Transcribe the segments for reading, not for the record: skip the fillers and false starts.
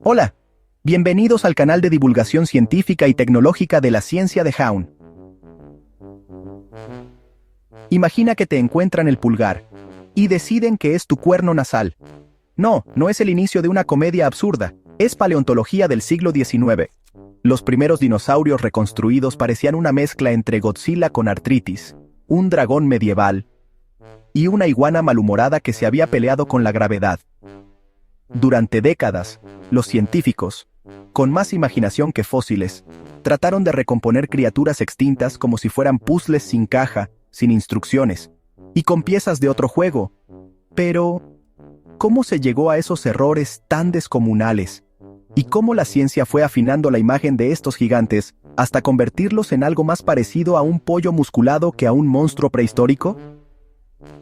Hola, bienvenidos al canal de divulgación científica y tecnológica de la ciencia de Jaun. Imagina que te encuentran el pulgar y deciden que es tu cuerno nasal. No, no es el inicio de una comedia absurda, es paleontología del siglo XIX. Los primeros dinosaurios reconstruidos parecían una mezcla entre Godzilla con artritis, un dragón medieval y una iguana malhumorada que se había peleado con la gravedad. Durante décadas, los científicos, con más imaginación que fósiles, trataron de recomponer criaturas extintas como si fueran puzzles sin caja, sin instrucciones, y con piezas de otro juego. Pero, ¿cómo se llegó a esos errores tan descomunales? ¿Y cómo la ciencia fue afinando la imagen de estos gigantes hasta convertirlos en algo más parecido a un pollo musculado que a un monstruo prehistórico?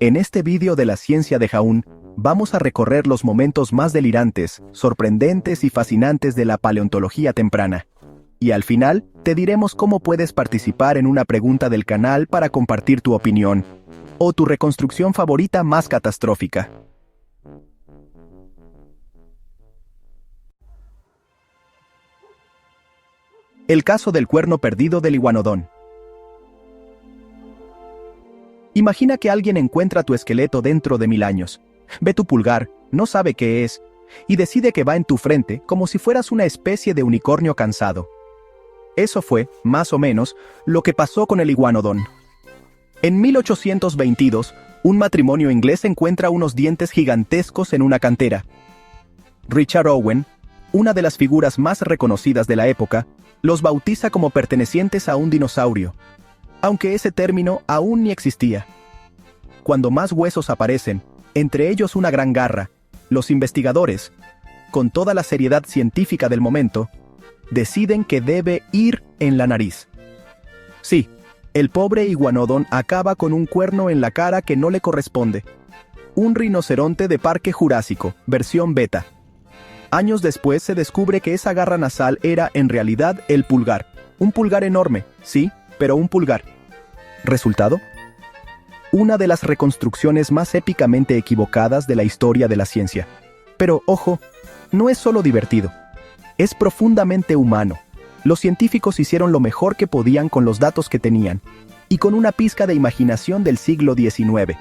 En este vídeo de la ciencia de Jaun, vamos a recorrer los momentos más delirantes, sorprendentes y fascinantes de la paleontología temprana. Y al final, te diremos cómo puedes participar en una pregunta del canal para compartir tu opinión, o tu reconstrucción favorita más catastrófica. El caso del cuerno perdido del iguanodón. Imagina que alguien encuentra tu esqueleto dentro de 1000 años. Ve tu pulgar, no sabe qué es, y decide que va en tu frente como si fueras una especie de unicornio cansado. Eso fue, más o menos, lo que pasó con el iguanodón. En 1822, un matrimonio inglés encuentra unos dientes gigantescos en una cantera. Richard Owen, una de las figuras más reconocidas de la época, los bautiza como pertenecientes a un dinosaurio, aunque ese término aún ni existía. Cuando más huesos aparecen, entre ellos una gran garra, los investigadores, con toda la seriedad científica del momento, deciden que debe ir en la nariz. Sí, el pobre iguanodón acaba con un cuerno en la cara que no le corresponde. Un rinoceronte de Parque Jurásico, versión beta. Años después se descubre que esa garra nasal era en realidad el pulgar. Un pulgar enorme, sí, pero un pulgar. ¿Resultado? Una de las reconstrucciones más épicamente equivocadas de la historia de la ciencia. Pero, ojo, no es solo divertido. Es profundamente humano. Los científicos hicieron lo mejor que podían con los datos que tenían, y con una pizca de imaginación del siglo XIX.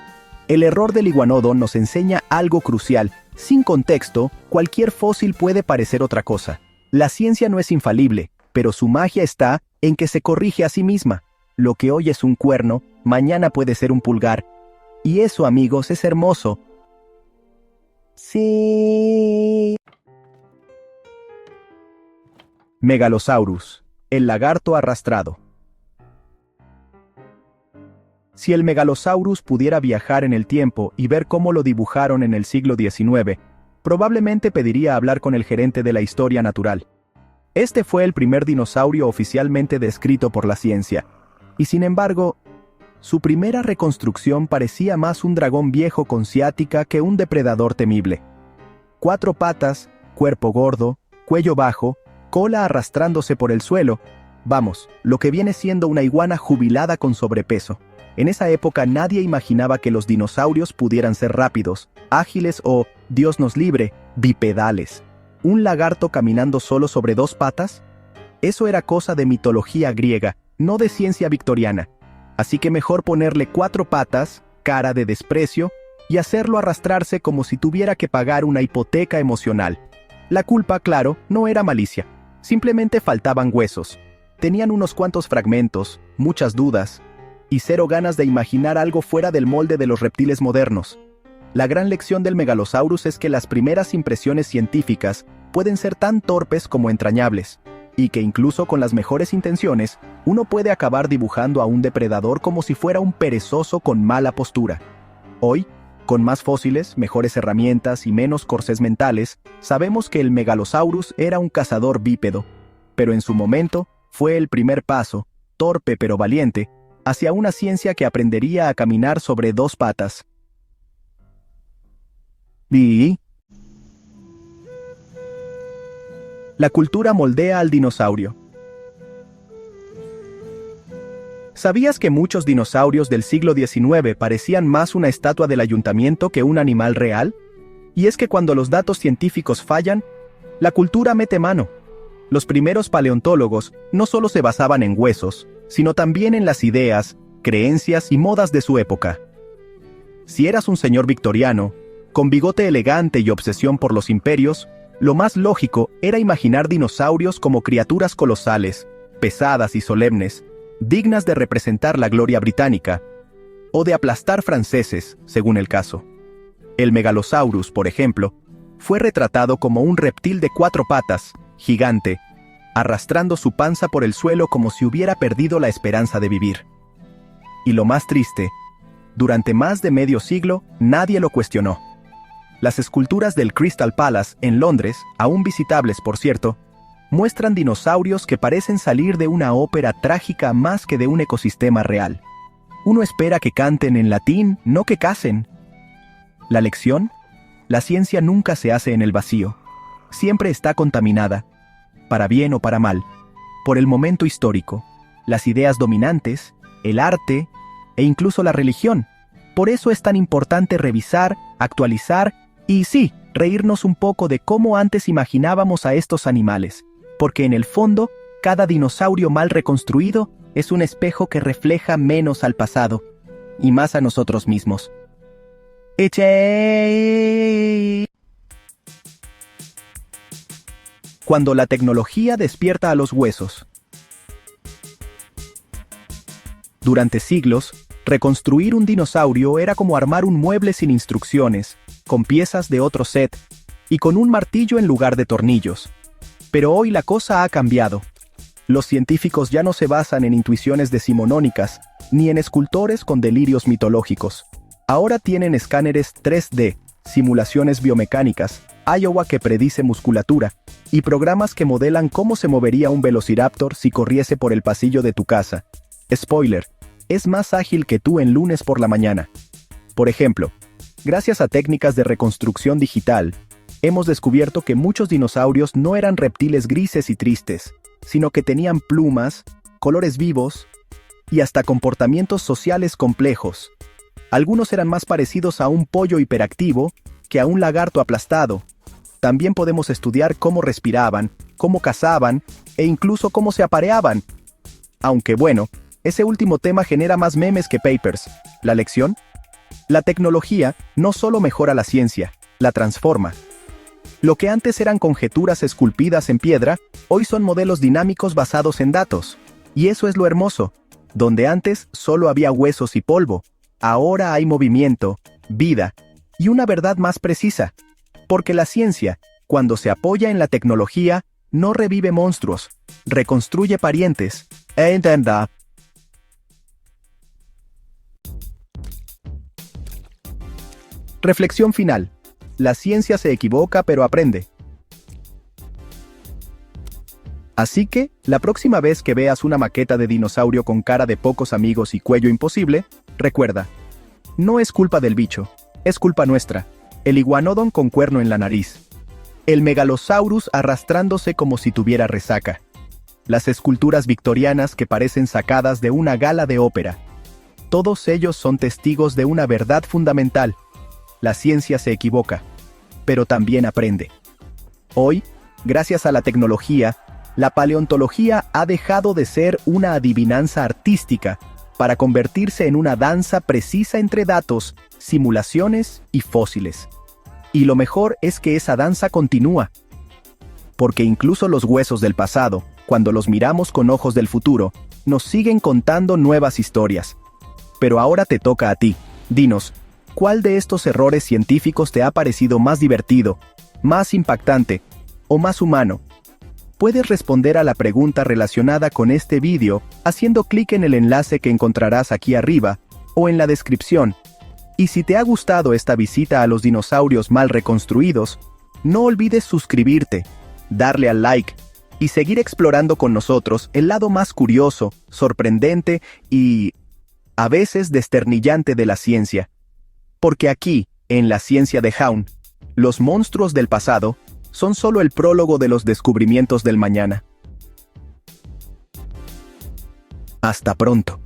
El error del iguanodón nos enseña algo crucial. Sin contexto, cualquier fósil puede parecer otra cosa. La ciencia no es infalible, pero su magia está en que se corrige a sí misma. Lo que hoy es un cuerno, mañana puede ser un pulgar. Y eso, amigos, es hermoso. Sí. Megalosaurus, el lagarto arrastrado. Si el Megalosaurus pudiera viajar en el tiempo y ver cómo lo dibujaron en el siglo XIX, probablemente pediría hablar con el gerente de la historia natural. Este fue el primer dinosaurio oficialmente descrito por la ciencia, y sin embargo, su primera reconstrucción parecía más un dragón viejo con ciática que un depredador temible. 4 patas, cuerpo gordo, cuello bajo, cola arrastrándose por el suelo, vamos, lo que viene siendo una iguana jubilada con sobrepeso. En esa época nadie imaginaba que los dinosaurios pudieran ser rápidos, ágiles o, Dios nos libre, bipedales. ¿Un lagarto caminando solo sobre 2 patas? Eso era cosa de mitología griega, no de ciencia victoriana. Así que mejor ponerle 4 patas, cara de desprecio, y hacerlo arrastrarse como si tuviera que pagar una hipoteca emocional. La culpa, claro, no era malicia. Simplemente faltaban huesos. Tenían unos cuantos fragmentos, muchas dudas, y 0 ganas de imaginar algo fuera del molde de los reptiles modernos. La gran lección del Megalosaurus es que las primeras impresiones científicas pueden ser tan torpes como entrañables, y que incluso con las mejores intenciones, uno puede acabar dibujando a un depredador como si fuera un perezoso con mala postura. Hoy, con más fósiles, mejores herramientas y menos corsés mentales, sabemos que el Megalosaurus era un cazador bípedo, pero en su momento fue el primer paso, torpe pero valiente, hacia una ciencia que aprendería a caminar sobre 2 patas. Y la cultura moldea al dinosaurio. ¿Sabías que muchos dinosaurios del siglo XIX parecían más una estatua del ayuntamiento que un animal real? Y es que cuando los datos científicos fallan, la cultura mete mano. Los primeros paleontólogos no solo se basaban en huesos, sino también en las ideas, creencias y modas de su época. Si eras un señor victoriano, con bigote elegante y obsesión por los imperios, lo más lógico era imaginar dinosaurios como criaturas colosales, pesadas y solemnes, dignas de representar la gloria británica, o de aplastar franceses, según el caso. El Megalosaurus, por ejemplo, fue retratado como un reptil de 4 patas, gigante, arrastrando su panza por el suelo como si hubiera perdido la esperanza de vivir. Y lo más triste, durante más de medio siglo nadie lo cuestionó. Las esculturas del Crystal Palace en Londres, aún visitables por cierto, muestran dinosaurios que parecen salir de una ópera trágica más que de un ecosistema real. Uno espera que canten en latín, no que cacen. ¿La lección? La ciencia nunca se hace en el vacío. Siempre está contaminada, para bien o para mal, por el momento histórico, las ideas dominantes, el arte e incluso la religión. Por eso es tan importante revisar, actualizar y sí, reírnos un poco de cómo antes imaginábamos a estos animales, porque en el fondo, cada dinosaurio mal reconstruido es un espejo que refleja menos al pasado y más a nosotros mismos. Cuando la tecnología despierta a los huesos. Durante siglos, reconstruir un dinosaurio era como armar un mueble sin instrucciones, con piezas de otro set, y con un martillo en lugar de tornillos. Pero hoy la cosa ha cambiado. Los científicos ya no se basan en intuiciones decimonónicas, ni en escultores con delirios mitológicos. Ahora tienen escáneres 3D, simulaciones biomecánicas, Iowa que predice musculatura, y programas que modelan cómo se movería un velociraptor si corriese por el pasillo de tu casa. Spoiler, es más ágil que tú en lunes por la mañana. Por ejemplo, gracias a técnicas de reconstrucción digital, hemos descubierto que muchos dinosaurios no eran reptiles grises y tristes, sino que tenían plumas, colores vivos y hasta comportamientos sociales complejos. Algunos eran más parecidos a un pollo hiperactivo que a un lagarto aplastado. También podemos estudiar cómo respiraban, cómo cazaban e incluso cómo se apareaban. Aunque bueno, ese último tema genera más memes que papers. ¿La lección? La tecnología no solo mejora la ciencia, la transforma. Lo que antes eran conjeturas esculpidas en piedra, hoy son modelos dinámicos basados en datos. Y eso es lo hermoso. Donde antes solo había huesos y polvo, ahora hay movimiento, vida y una verdad más precisa. Porque la ciencia, cuando se apoya en la tecnología, no revive monstruos, reconstruye parientes. Entienda. Reflexión final. La ciencia se equivoca pero aprende. Así que, la próxima vez que veas una maqueta de dinosaurio con cara de pocos amigos y cuello imposible, recuerda, no es culpa del bicho, es culpa nuestra. El iguanodon con cuerno en la nariz. El megalosaurus arrastrándose como si tuviera resaca. Las esculturas victorianas que parecen sacadas de una gala de ópera. Todos ellos son testigos de una verdad fundamental. La ciencia se equivoca, pero también aprende. Hoy, gracias a la tecnología, la paleontología ha dejado de ser una adivinanza artística para convertirse en una danza precisa entre datos, simulaciones y fósiles. Y lo mejor es que esa danza continúa. Porque incluso los huesos del pasado, cuando los miramos con ojos del futuro, nos siguen contando nuevas historias. Pero ahora te toca a ti. Dinos, ¿cuál de estos errores científicos te ha parecido más divertido, más impactante o más humano? Puedes responder a la pregunta relacionada con este vídeo haciendo clic en el enlace que encontrarás aquí arriba o en la descripción. Y si te ha gustado esta visita a los dinosaurios mal reconstruidos, no olvides suscribirte, darle al like y seguir explorando con nosotros el lado más curioso, sorprendente y, a veces, desternillante de la ciencia. Porque aquí, en la ciencia de Jaun, los monstruos del pasado son solo el prólogo de los descubrimientos del mañana. Hasta pronto.